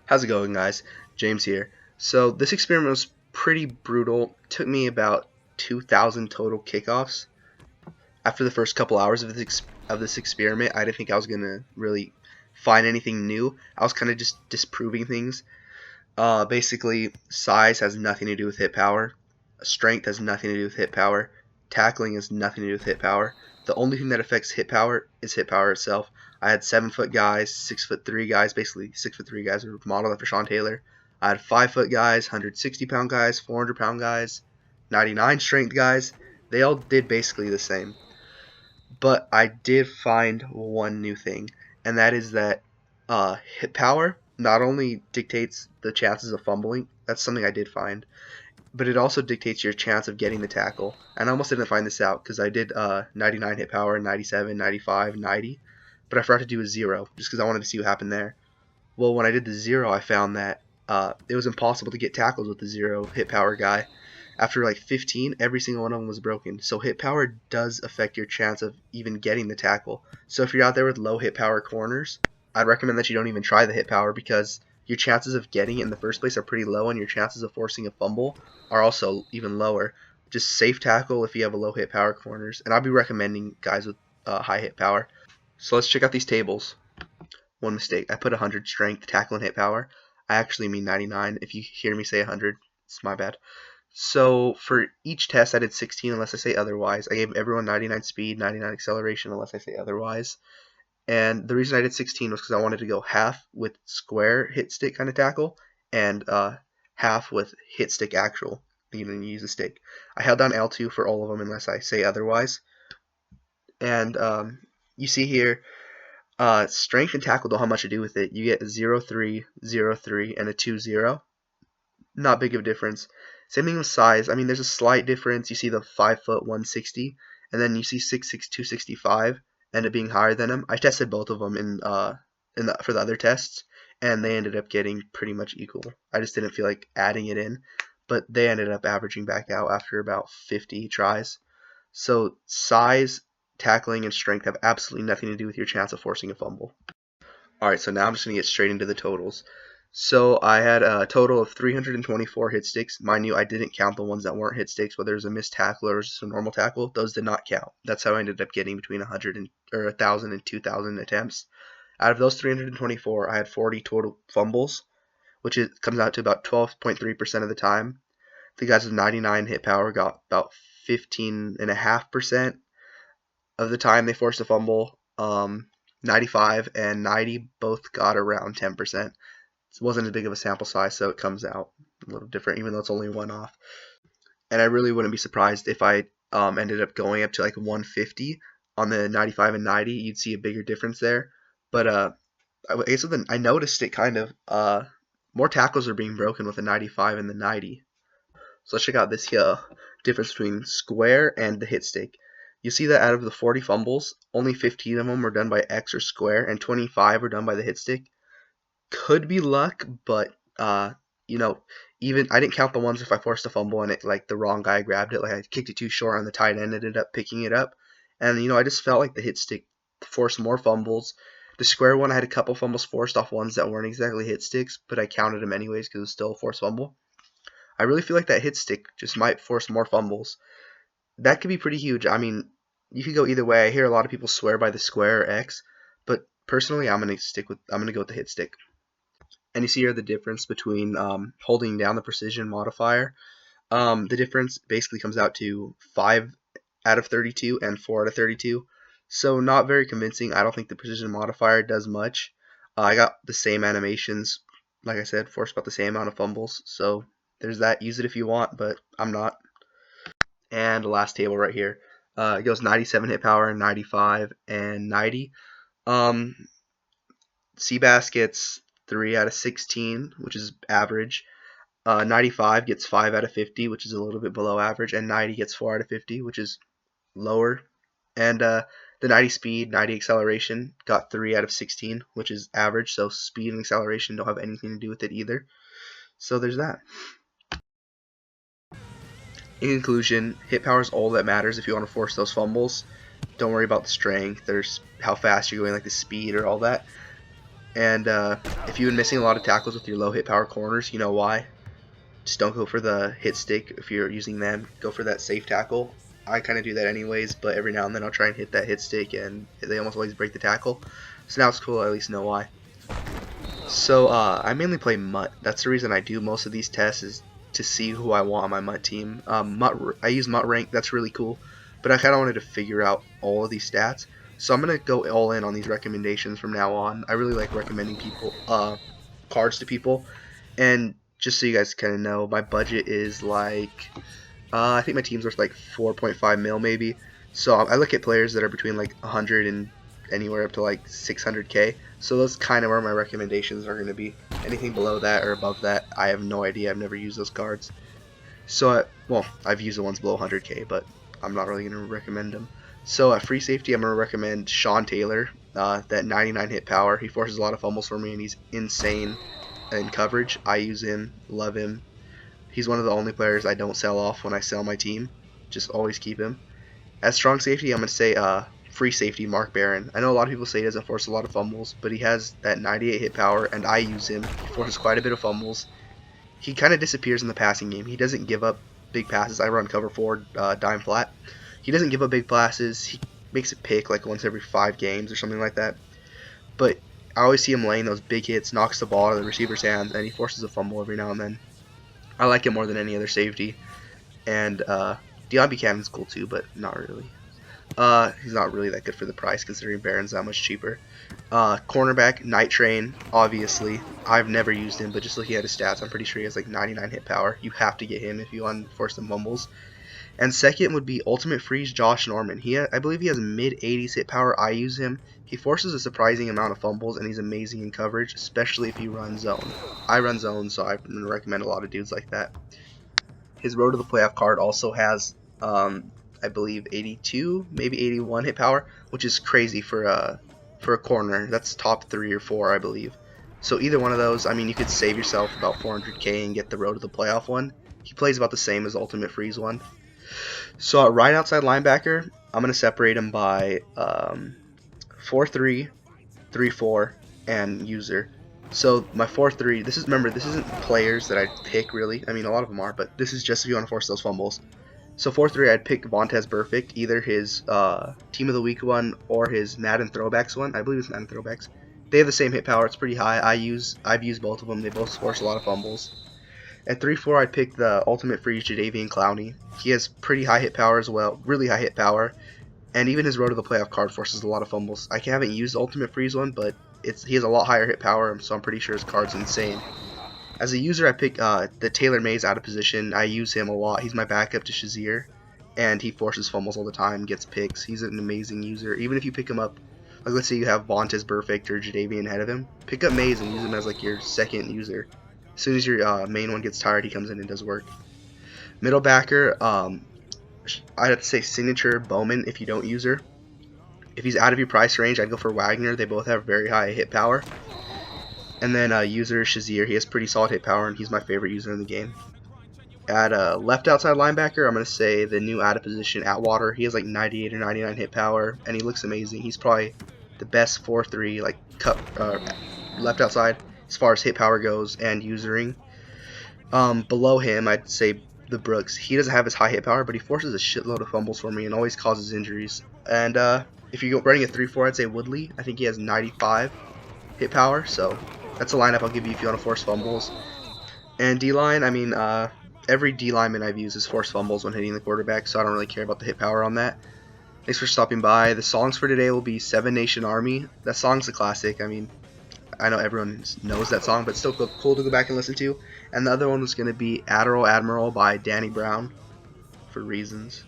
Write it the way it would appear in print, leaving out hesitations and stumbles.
How's it going, guys? James here. So this experiment was pretty brutal. Took me about 2,000 total kickoffs. After the first couple hours of this experiment, I didn't think I was gonna really find anything new. I was kind of just disproving things. Basically, size has nothing to do with hit power. Strength has nothing to do with hit power. Tackling has nothing to do with hit power. The only thing that affects hit power is hit power itself. I had 7-foot guys, 6'3" guys, basically 6'3" guys were modeled after Sean Taylor. I had 5-foot guys, 160-pound guys, 400-pound guys, 99 strength guys. They all did basically the same. But I did find one new thing, and that is that hit power not only dictates the chances of fumbling, that's something I did find, but it also dictates your chance of getting the tackle. And I almost didn't find this out because I did 99 hit power, 97, 95, 90, but I forgot to do a 0 just because I wanted to see what happened there. Well, when I did the 0, I found that it was impossible to get tackles with the 0 hit power guy. After like 15, every single one of them was broken. So hit power does affect your chance of even getting the tackle. So if you're out there with low hit power corners, I'd recommend that you don't even try the hit power because your chances of getting it in the first place are pretty low, and your chances of forcing a fumble are also even lower. Just safe tackle if you have a low hit power corners, and I'll be recommending guys with high hit power. So let's check out these tables. One mistake. I put 100 strength, tackle, and hit power. I actually mean 99. If you hear me say 100, it's my bad. So for each test, I did 16 unless I say otherwise. I gave everyone 99 speed, 99 acceleration unless I say otherwise. And the reason I did 16 was because I wanted to go half with square hit stick kind of tackle and half with hit stick actual. You use a stick. I held down L2 for all of them unless I say otherwise. And you see here, strength and tackle don't have much to do with it. You get a 0-3, 0-3, and a 2-0. Not big of a difference. Same thing with size. I mean, there's a slight difference. You see the 5', 160, and then you see 6'6", 265 end up being higher than him. I tested both of them for the other tests, and they ended up getting pretty much equal. I just didn't feel like adding it in, but they ended up averaging back out after about 50 tries. So size, tackling, and strength have absolutely nothing to do with your chance of forcing a fumble. Alright, so now I'm just going to get straight into the totals. So I had a total of 324 hit sticks. Mind you, I didn't count the ones that weren't hit sticks, whether it was a missed tackle or just a normal tackle. Those did not count. That's how I ended up getting between 1,000 and 2,000 attempts. Out of those 324, I had 40 total fumbles, which comes out to about 12.3% of the time. The guys with 99 hit power got about 15.5% of the time they forced a fumble. 95 and 90 both got around 10%. It wasn't as big of a sample size, so it comes out a little different, even though it's only one off. And I really wouldn't be surprised if I ended up going up to like 150 on the 95 and 90. You'd see a bigger difference there. But I guess I noticed it kind of. More tackles are being broken with the 95 and the 90. So let's check out this difference between square and the hit stick. You see that out of the 40 fumbles, only 15 of them were done by X or square, and 25 were done by the hit stick. Could be luck, but even I didn't count the ones if I forced a fumble and it like the wrong guy grabbed it, like I kicked it too short and the tight end ended up picking it up, and I just felt like the hit stick forced more fumbles. The square one, I had a couple fumbles forced off ones that weren't exactly hit sticks, but I counted them anyways because it was still a forced fumble. I really feel like that hit stick just might force more fumbles. That could be pretty huge. I mean, you could go either way. I hear a lot of people swear by the square or X, but personally, I'm gonna go with the hit stick. And you see here the difference between holding down the precision modifier. The difference basically comes out to 5 out of 32 and 4 out of 32. So not very convincing. I don't think the precision modifier does much. I got the same animations, like I said, forced about the same amount of fumbles. So there's that. Use it if you want, but I'm not. And the last table right here. It goes 97 hit power, 95, and 90. Seabass gets 3 out of 16, which is average. 95 gets 5 out of 50, which is a little bit below average, and 90 gets 4 out of 50, which is lower. And the 90 speed, 90 acceleration got 3 out of 16, which is average, so speed and acceleration don't have anything to do with it either. So there's that. In conclusion, hit power is all that matters if you want to force those fumbles. Don't worry about the strength or how fast you're going, like the speed or all that. And if you've been missing a lot of tackles with your low hit power corners, you know why. Just don't go for the hit stick if you're using them. Go for that safe tackle. I kind of do that anyways, but every now and then I'll try and hit that hit stick, and they almost always break the tackle. So now it's cool, I at least know why. So I mainly play Mutt. That's the reason I do most of these tests, is to see who I want on my Mutt team. I use Mutt rank. That's really cool, but I kind of wanted to figure out all of these stats. So I'm gonna go all in on these recommendations from now on. I really like recommending people cards to people, and just so you guys kind of know, my budget is like I think my team's worth like 4.5 mil maybe. So I look at players that are between like 100 and anywhere up to like 600k. So that's kind of where my recommendations are going to be. Anything below that or above that, I have no idea. I've never used those cards. So well, I've used the ones below 100k, but I'm not really going to recommend them. So at free safety, I'm going to recommend Sean Taylor. That 99 hit power. He forces a lot of fumbles for me, and he's insane in coverage. I use him, love him. He's one of the only players I don't sell off when I sell my team. Just always keep him. As strong safety, I'm going to say free safety, Mark Barron. I know a lot of people say he doesn't force a lot of fumbles, but he has that 98 hit power, and I use him. He forces quite a bit of fumbles. He kind of disappears in the passing game. He doesn't give up big passes. I run cover 4, dime flat. He doesn't give up big passes. He makes a pick like once every 5 games or something like that. But I always see him laying those big hits, knocks the ball out of the receiver's hands, and he forces a fumble every now and then. I like him more than any other safety. And Deion Buchanan's cool too, but not really. He's not really that good for the price, considering Barron's that much cheaper. Cornerback, Night Train, obviously. I've never used him, but just looking at his stats, I'm pretty sure he has like 99 hit power. You have to get him if you want to force some fumbles. And second would be Ultimate Freeze Josh Norman. I believe he has mid-80s hit power. I use him. He forces a surprising amount of fumbles, and he's amazing in coverage, especially if you run zone. I run zone, so I recommend a lot of dudes like that. His Road to the Playoff card also has, I believe, 82, maybe 81 hit power, which is crazy for a corner. That's top 3 or 4, I believe. So either one of those, I mean, you could save yourself about 400k and get the Road to the Playoff one. He plays about the same as Ultimate Freeze one. So right outside linebacker, I'm going to separate him by 4-3, 3-4, and user. So my 4-3, remember, this isn't players that I pick really. I mean, a lot of them are, but this is just if you want to force those fumbles. So 4-3, I'd pick Vontaze Burfict, either his Team of the Week one or his Madden Throwbacks one. I believe it's Madden Throwbacks. They have the same hit power. It's pretty high. I've used both of them. They both force a lot of fumbles. At 3-4, I'd pick the Ultimate Freeze Jadeveon Clowney. He has pretty high hit power as well, really high hit power, and even his Road to the Playoff card forces a lot of fumbles. I haven't used the Ultimate Freeze one, but he has a lot higher hit power, so I'm pretty sure his card's insane. As a user, I pick the Taylor Mays out of position. I use him a lot. He's my backup to Shazier, and he forces fumbles all the time, gets picks. He's an amazing user. Even if you pick him up, like let's say you have Vontaze Burfict or Jadeveon ahead of him, pick up Mays and use him as like your second user. As soon as your main one gets tired, he comes in and does work. Middle backer, I'd have to say Signature Bowman if you don't use her. If he's out of your price range, I'd go for Wagner. They both have very high hit power. And then user Shazier, he has pretty solid hit power, and he's my favorite user in the game. At left outside linebacker, I'm going to say the new out of position Atwater. He has like 98 or 99 hit power, and he looks amazing. He's probably the best 4-3 like left outside as far as hit power goes and usering. Below him, I'd say the Brooks. He doesn't have his high hit power, but he forces a shitload of fumbles for me and always causes injuries. And if you're running a 3-4, I'd say Woodley. I think he has 95 hit power, so that's a lineup I'll give you if you want to force fumbles. And D-line, I mean, every D lineman I've used has forced fumbles when hitting the quarterback, so I don't really care about the hit power on that. Thanks for stopping by. The songs for today will be Seven Nation Army. That song's a classic. I mean, I know everyone knows that song, but it's still cool to go back and listen to. And the other one was going to be Admiral by Danny Brown, for reasons.